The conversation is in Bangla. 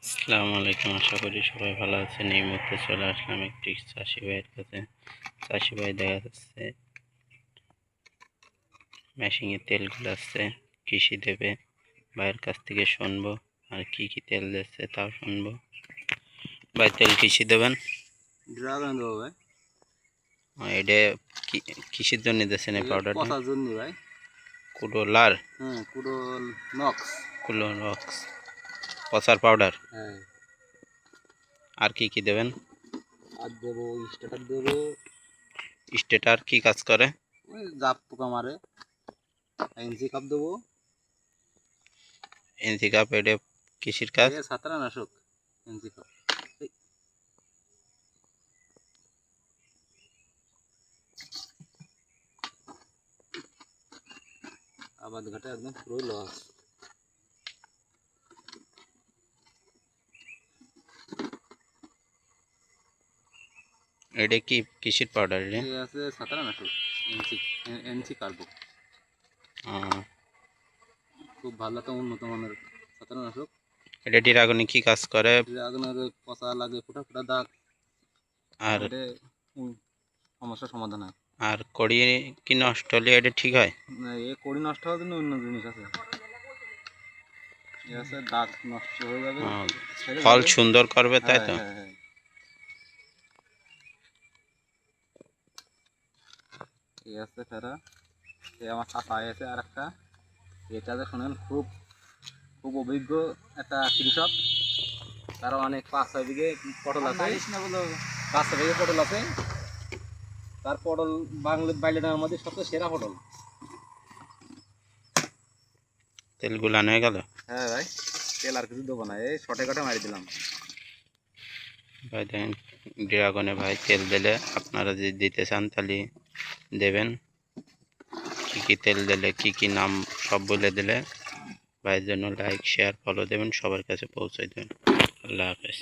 আসসালামু আলাইকুম। আশা করি সবাই ভালো আছেন। এই মুহূর্তে চলে আসলাম একটি চাষি ভাইয়ের কাছে। চাষি ভাই দেখা যাচ্ছে মেশিনে তেল গুলাচ্ছে, কৃষি দেবে। ভাইয়ের কাছ থেকে শুনবো আর কি কি তেল দিচ্ছে তাও শুনবো। ভাই তেল কৃষি দেবেন? ড্রাগন দেবো ভাই। এটা কি কৃষির জন্য দিচ্ছেন এই পাউডারটা? পচার জন্য ভাই। কুডোলার? হ্যাঁ, কুডোল নক্স। কুলোরক্স পচার পাউডার। হ্যাঁ, আর কি কি দেবেন? আর দেবো স্টার্টার দেবো। স্টেটার কি কাজ করে? ওই জাপ পোকা মারে। এনসি কাপ দেবো। এনসি কাপ এটা কৃষির কাজ? ছত্রাকনাশক এনসি কাপ। আবাদ ঘাটে একদম পুরোই লস। এটা কি কৃষির পাউডার? এটা আছে ছত্রাকনাশক এনসি এনসি কার্বো। খুব ভালো তো উন্নত মানের ছত্রাকনাশক। এটা ড্রাগনে কি কাজ করে? ড্রাগনের পচা লাগে, ফোটা ফোটা দাগ, আর এটা সমস্যার সমাধান হয়। আর কড়ি কি নষ্ট হলে এটা ঠিক হয়? না, এ কড়ি নষ্ট হওয়ার জন্য অন্য জিনিস আছে। এ আছে দাগ নষ্ট হয়ে যাবে, ছেড়ে ফল যাবে। সুন্দর করবে, তাই হ্যাঁ তো? হ্যাঁ হ্যাঁ, ঠিক আছে। ফেরা এ আমার চাচা আছে আর একটা, এটাতে শোনেন, খুব খুব অভিজ্ঞ একটা কৃষক। তারও অনেক 5-6 বিঘে পটল আছে। 5-6 বিঘে পটল আছে। তার পটল বাইলেটার মধ্যে সবচেয়ে সেরা পটল। তেল গুলান হয়ে গেল? হ্যাঁ ভাই, তেল আর কিছু দেবো না, এই শর্টে কাটে মারি দিলাম। ভাই দেখেন, ড্রাগনে ভাই তেল দিলে আপনারা যদি দিতে চান তাহলে দেবেন। কি কি তেল দিলে কি কি নাম সব বলে দিলে ভাইয়ের জন্য লাইক শেয়ার ফলো দেবেন, সবার কাছে পৌঁছে দেবেন। আল্লাহ হাফেজ।